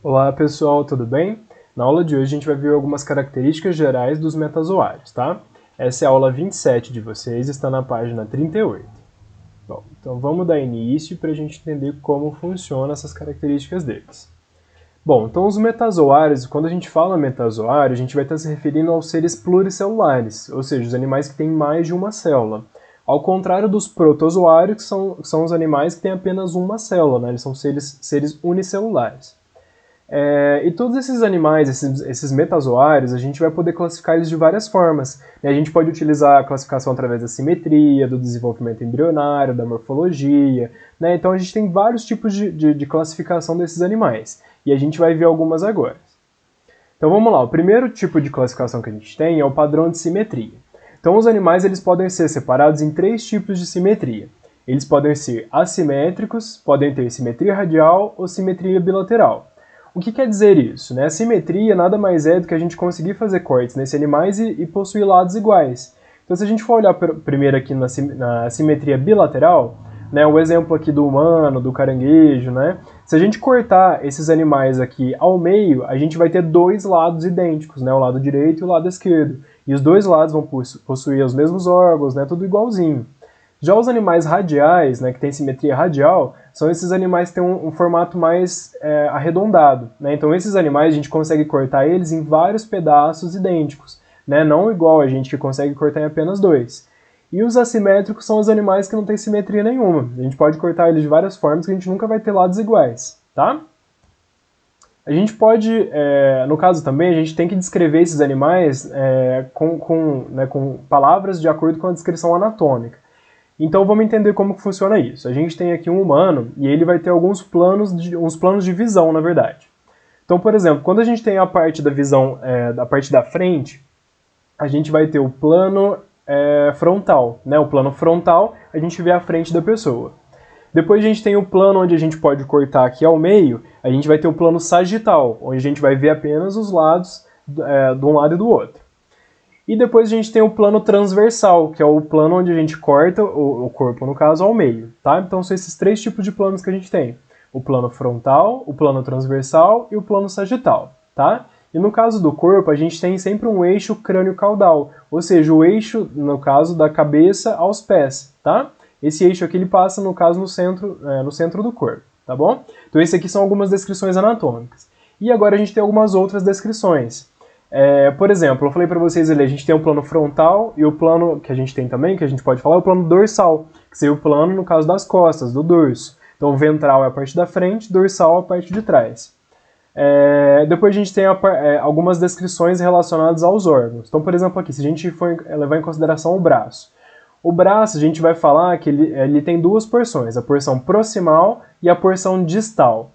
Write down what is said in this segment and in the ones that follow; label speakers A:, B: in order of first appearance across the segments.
A: Olá pessoal, tudo bem? Na aula de hoje a gente vai ver algumas características gerais dos metazoários, tá? Essa é a aula 27 de vocês, está na página 38. Bom, então vamos dar início para a gente entender como funcionam essas características deles. Bom, então os metazoários, quando a gente fala metazoário, a gente vai estar se referindo aos seres pluricelulares, ou seja, os animais que têm mais de uma célula. Ao contrário dos protozoários, que são os animais que têm apenas uma célula, né? Eles são seres unicelulares. E todos esses animais, esses metazoários, a gente vai poder classificar eles de várias formas. A gente pode utilizar a classificação através da simetria, do desenvolvimento embrionário, da morfologia, né? Então a gente tem vários tipos de classificação desses animais, e a gente vai ver algumas agora. Então vamos lá, o primeiro tipo de classificação que a gente tem é o padrão de simetria. Então os animais eles podem ser separados em três tipos de simetria. Eles podem ser assimétricos, podem ter simetria radial ou simetria bilateral. O que quer dizer isso? Né? A simetria nada mais é do que a gente conseguir fazer cortes nesses animais e possuir lados iguais. Então, se a gente for olhar primeiro aqui na simetria bilateral, né, o exemplo aqui do humano, do caranguejo, né, se a gente cortar esses animais aqui ao meio, a gente vai ter dois lados idênticos, né, o lado direito e o lado esquerdo. E os dois lados vão possuir os mesmos órgãos, né, tudo igualzinho. Já os animais radiais, né, que tem simetria radial, são esses animais que têm um formato mais arredondado. Né? Então esses animais a gente consegue cortar eles em vários pedaços idênticos, né? Não igual a gente que consegue cortar em apenas dois. E os assimétricos são os animais que não têm simetria nenhuma. A gente pode cortar eles de várias formas que a gente nunca vai ter lados iguais. Tá? A gente pode, no caso também, a gente tem que descrever esses animais com palavras de acordo com a descrição anatômica. Então vamos entender como que funciona isso. A gente tem aqui um humano e ele vai ter uns planos de visão, na verdade. Então, por exemplo, quando a gente tem a parte da visão da parte da frente, a gente vai ter o plano frontal. Né? O plano frontal, a gente vê a frente da pessoa. Depois a gente tem o plano onde a gente pode cortar aqui ao meio, a gente vai ter o plano sagital, onde a gente vai ver apenas os lados de um lado e do outro. E depois a gente tem o plano transversal, que é o plano onde a gente corta o corpo, no caso, ao meio. Tá? Então são esses três tipos de planos que a gente tem. O plano frontal, o plano transversal e o plano sagital. Tá? E no caso do corpo, a gente tem sempre um eixo crânio-caudal, ou seja, o eixo, no caso, da cabeça aos pés. Tá? Esse eixo aqui ele passa, no caso, no centro do corpo. Tá bom? Então esses aqui são algumas descrições anatômicas. E agora a gente tem algumas outras descrições. Por exemplo, eu falei para vocês ali, a gente tem o plano frontal e o plano que a gente tem também, que a gente pode falar, é o plano dorsal, que seria o plano no caso das costas, do dorso. Então, ventral é a parte da frente, dorsal é a parte de trás. Depois a gente tem algumas descrições relacionadas aos órgãos. Então, por exemplo, aqui, se a gente for levar em consideração o braço. O braço, a gente vai falar que ele tem duas porções, a porção proximal e a porção distal.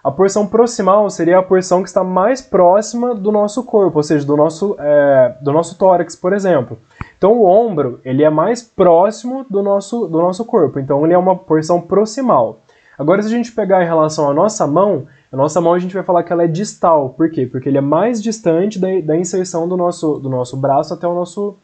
A: A porção proximal seria a porção que está mais próxima do nosso corpo, ou seja, do nosso tórax, por exemplo. Então o ombro ele é mais próximo do nosso corpo, então ele é uma porção proximal. Agora se a gente pegar em relação à nossa mão a gente vai falar que ela é distal. Por quê? Porque ele é mais distante da inserção do nosso braço até o nosso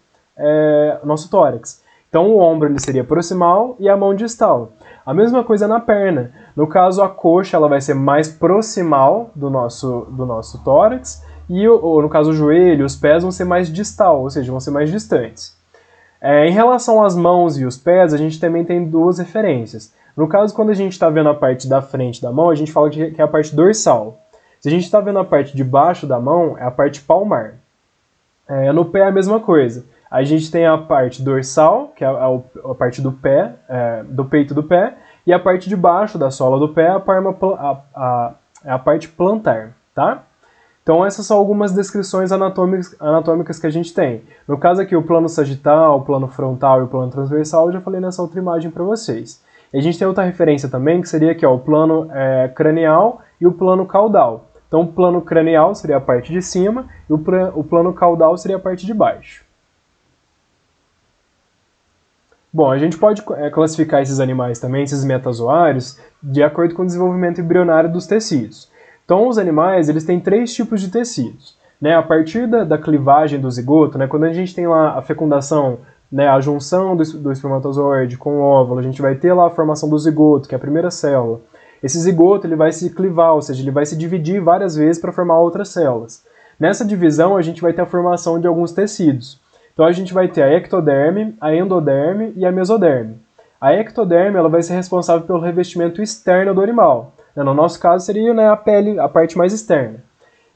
A: tórax. Então o ombro ele seria proximal e a mão distal. A mesma coisa na perna. No caso, a coxa ela vai ser mais proximal do nosso tórax e, no caso, o joelho, os pés vão ser mais distal, ou seja, vão ser mais distantes. Em relação às mãos e os pés, a gente também tem duas referências. No caso, quando a gente está vendo a parte da frente da mão, a gente fala que é a parte dorsal. Se a gente está vendo a parte de baixo da mão, é a parte palmar. No pé é a mesma coisa. A gente tem a parte dorsal, que é a parte do pé, do peito do pé, e a parte de baixo da sola do pé é a parte plantar, tá? Então essas são algumas descrições anatômicas que a gente tem. No caso aqui, o plano sagital, o plano frontal e o plano transversal, eu já falei nessa outra imagem para vocês. E a gente tem outra referência também, que seria aqui, ó, o plano cranial e o plano caudal. Então o plano cranial seria a parte de cima e o plano caudal seria a parte de baixo. Bom, a gente pode classificar esses animais também, esses metazoários, de acordo com o desenvolvimento embrionário dos tecidos. Então, os animais eles têm três tipos de tecidos. Né? A partir da clivagem do zigoto, né? Quando a gente tem lá a fecundação, né? A junção do espermatozoide com o óvulo, a gente vai ter lá a formação do zigoto, que é a primeira célula. esse zigoto ele vai se clivar, ou seja, ele vai se dividir várias vezes para formar outras células. Nessa divisão, a gente vai ter a formação de alguns tecidos. Então a gente vai ter a ectoderme, a endoderme e a mesoderme. A ectoderme ela vai ser responsável pelo revestimento externo do animal. No nosso caso seria, né, a pele, a parte mais externa.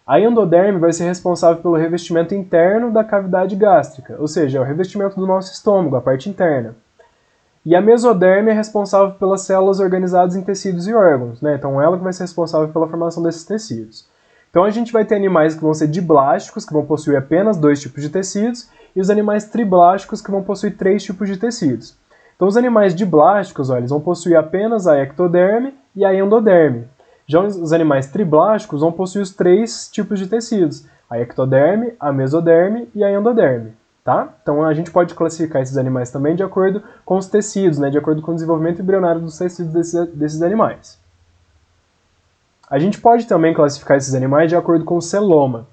A: A endoderme vai ser responsável pelo revestimento interno da cavidade gástrica, ou seja, é o revestimento do nosso estômago, a parte interna. E a mesoderme é responsável pelas células organizadas em tecidos e órgãos, né? Então ela que vai ser responsável pela formação desses tecidos. Então a gente vai ter animais que vão ser diblásticos, que vão possuir apenas 2 tipos de tecidos, e os animais triblásticos, que vão possuir 3 tipos de tecidos. Então os animais diblásticos, ó, eles vão possuir apenas a ectoderme e a endoderme. Já os animais triblásticos vão possuir os 3 tipos de tecidos, a ectoderme, a mesoderme e a endoderme. Tá? Então a gente pode classificar esses animais também de acordo com os tecidos, né? De acordo com o desenvolvimento embrionário dos tecidos desses animais. A gente pode também classificar esses animais de acordo com o celoma.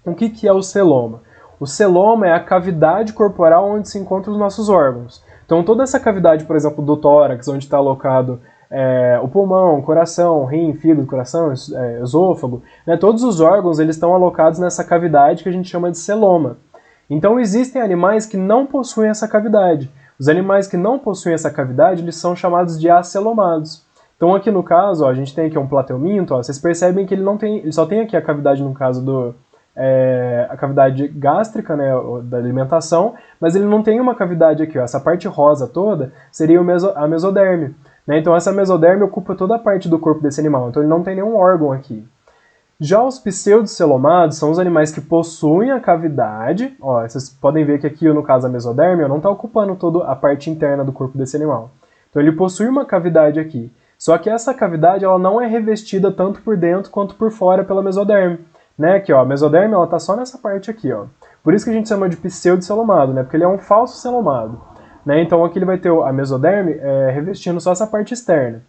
A: O que é o celoma? O celoma é a cavidade corporal onde se encontram os nossos órgãos. Então toda essa cavidade, por exemplo, do tórax, onde está alocado o pulmão, o coração, rim, fígado, coração, esôfago, né? Todos os órgãos eles estão alocados nessa cavidade que a gente chama de celoma. Então existem animais que não possuem essa cavidade. Os animais que não possuem essa cavidade, eles são chamados de acelomados. Então aqui no caso, ó, a gente tem aqui um plateuminto, ó, vocês percebem que ele só tem aqui a cavidade no caso a cavidade gástrica, né, da alimentação, mas ele não tem uma cavidade aqui, ó, essa parte rosa toda seria a mesoderme. Né? Então essa mesoderme ocupa toda a parte do corpo desse animal, então ele não tem nenhum órgão aqui. Já os pseudocelomados são os animais que possuem a cavidade, ó, vocês podem ver que aqui, no caso, a mesoderme não está ocupando toda a parte interna do corpo desse animal. Então ele possui uma cavidade aqui, só que essa cavidade ela não é revestida tanto por dentro quanto por fora pela mesoderme. Né? Aqui, ó, a mesoderme está só nessa parte aqui. Ó. Por isso que a gente chama de pseudocelomado, né? Porque ele é um falso celomado. Né? Então aqui ele vai ter a mesoderme revestindo só essa parte externa.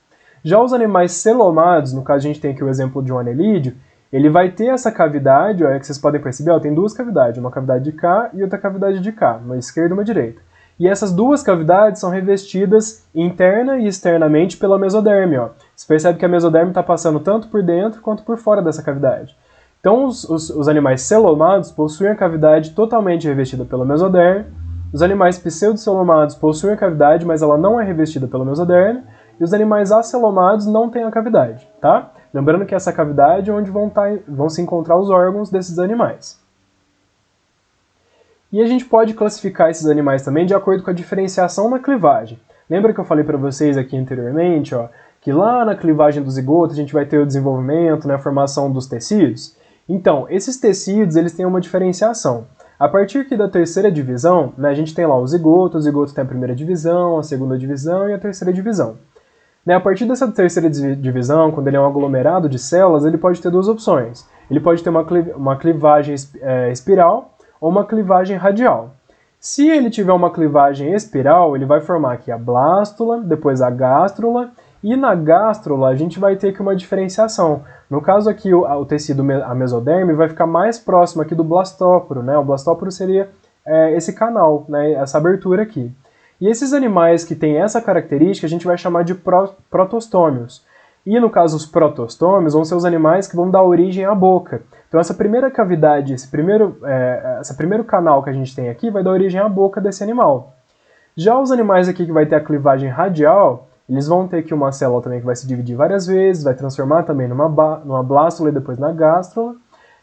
A: Já os animais celomados, no caso a gente tem aqui o exemplo de um anelídeo, ele vai ter essa cavidade, ó, que vocês podem perceber, ó, tem 2 cavidades, uma cavidade de cá e outra cavidade de cá, uma esquerda e uma direita. E essas 2 cavidades são revestidas interna e externamente pela mesoderme. Ó. Você percebe que a mesoderme está passando tanto por dentro quanto por fora dessa cavidade. Então os animais celomados possuem a cavidade totalmente revestida pela mesoderme, os animais pseudocelomados possuem a cavidade, mas ela não é revestida pela mesoderme, e os animais acelomados não têm a cavidade, tá? Lembrando que essa cavidade é onde vão se encontrar os órgãos desses animais. E a gente pode classificar esses animais também de acordo com a diferenciação na clivagem. Lembra que eu falei para vocês aqui anteriormente, ó, que lá na clivagem do zigoto a gente vai ter o desenvolvimento, né, a formação dos tecidos? Então, esses tecidos eles têm uma diferenciação. A partir aqui da 3ª divisão, né, a gente tem lá o zigoto tem a 1ª divisão, a 2ª divisão e a 3ª divisão. Né, a partir dessa 3ª divisão, quando ele é um aglomerado de células, ele pode ter 2 opções. Ele pode ter uma clivagem espiral ou uma clivagem radial. Se ele tiver uma clivagem espiral, ele vai formar aqui a blástula, depois a gástrula, e na gástrula a gente vai ter aqui uma diferenciação. No caso aqui, o tecido, a mesoderme, vai ficar mais próximo aqui do blastóporo, né? O blastóporo seria esse canal, né? Essa abertura aqui. E esses animais que têm essa característica a gente vai chamar de protostômios. E no caso os protostômios vão ser os animais que vão dar origem à boca. Então essa primeira cavidade, esse primeiro canal que a gente tem aqui vai dar origem à boca desse animal. Já os animais aqui que vai ter a clivagem radial, eles vão ter aqui uma célula também que vai se dividir várias vezes, vai transformar também numa blástula e depois na gástrula.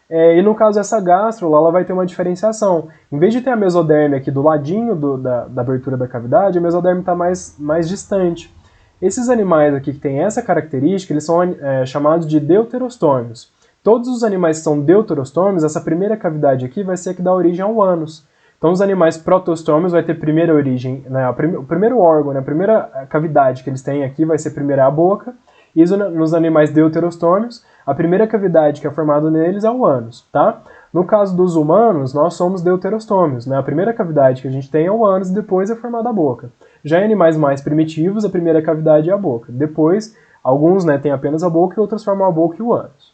A: E no caso essa gástrula, ela vai ter uma diferenciação. Em vez de ter a mesoderme aqui do ladinho da abertura da cavidade, a mesoderme está mais distante. Esses animais aqui que têm essa característica, eles são chamados de deuterostômios. Todos os animais que são deuterostômios, essa primeira cavidade aqui vai ser a que dá origem ao ânus. Então os animais protostômios vai ter primeira origem, né, o primeiro órgão, né, a primeira cavidade que eles têm aqui vai ser primeiro a boca, e nos animais deuterostômios, a primeira cavidade que é formada neles é o ânus, tá? No caso dos humanos, nós somos deuterostômios, né? A primeira cavidade que a gente tem é o ânus e depois é formada a boca. Já em animais mais primitivos, a primeira cavidade é a boca. Depois, alguns, né, têm apenas a boca e outros formam a boca e o ânus.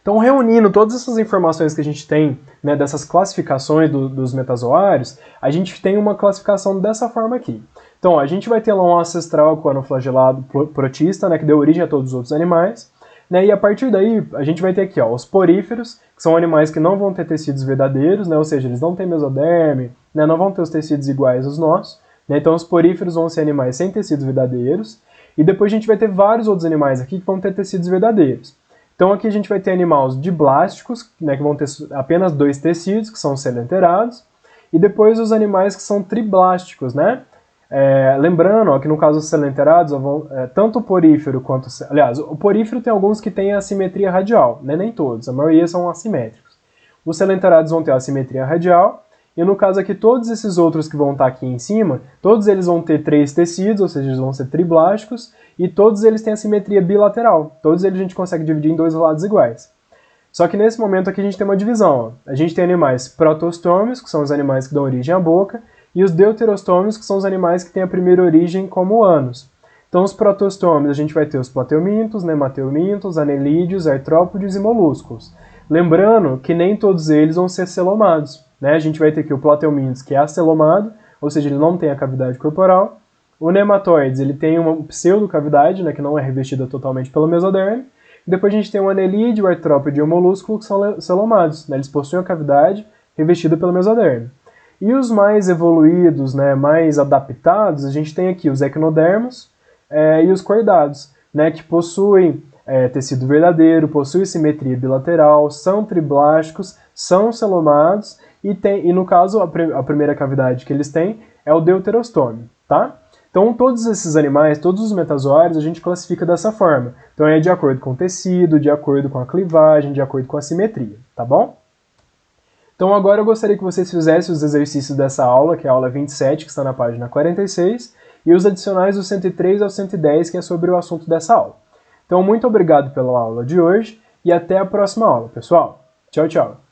A: Então, reunindo todas essas informações que a gente tem, né, dessas classificações dos metazoários, a gente tem uma classificação dessa forma aqui. Então, ó, a gente vai ter lá um ancestral aquanoflagelado protista, né, que deu origem a todos os outros animais, né, e a partir daí a gente vai ter aqui, ó, os poríferos, que são animais que não vão ter tecidos verdadeiros, né, ou seja, eles não têm mesoderme, né, não vão ter os tecidos iguais aos nossos, né, então os poríferos vão ser animais sem tecidos verdadeiros, e depois a gente vai ter vários outros animais aqui que vão ter tecidos verdadeiros. Então aqui a gente vai ter animais diblásticos, né, que vão ter apenas 2 tecidos, que são os coelenterados, e depois os animais que são triblásticos, né? Lembrando ó, que no caso dos coelenterados, tanto o porífero quanto... Aliás, o porífero tem alguns que têm assimetria radial, né? Nem todos, a maioria são assimétricos. Os coelenterados vão ter assimetria radial, e no caso aqui, todos esses outros que vão estar aqui em cima, todos eles vão ter 3 tecidos, ou seja, eles vão ser triblásticos, e todos eles têm assimetria bilateral. Todos eles a gente consegue dividir em 2 lados iguais. Só que nesse momento aqui a gente tem uma divisão. Ó. A gente tem animais protostômios, que são os animais que dão origem à boca, e os deuterostômios, que são os animais que têm a primeira origem como ânus. Então os protostômios a gente vai ter os plateumintos, nemateumintos, anelídeos, artrópodes e molúsculos. Lembrando que nem todos eles vão ser celomados. Né? A gente vai ter aqui o plateumintos, que é acelomado, ou seja, ele não tem a cavidade corporal. O nematóides, ele tem uma pseudocavidade, né, que não é revestida totalmente pelo mesoderme. Depois a gente tem o anelídeo, o artrópode e o molúsculo, que são celomados. Né? Eles possuem a cavidade revestida pelo mesoderme. E os mais evoluídos, né, mais adaptados, a gente tem aqui os equinodermos e os cordados, né, que possuem tecido verdadeiro, possuem simetria bilateral, são triblásticos, são celomados e no caso a primeira cavidade que eles têm é o deuterostômio, tá? Então todos esses animais, todos os metazoários a gente classifica dessa forma. Então é de acordo com o tecido, de acordo com a clivagem, de acordo com a simetria, tá bom? Então agora eu gostaria que vocês fizessem os exercícios dessa aula, que é a aula 27, que está na página 46, e os adicionais do 103 ao 110, que é sobre o assunto dessa aula. Então muito obrigado pela aula de hoje e até a próxima aula, pessoal. Tchau, tchau.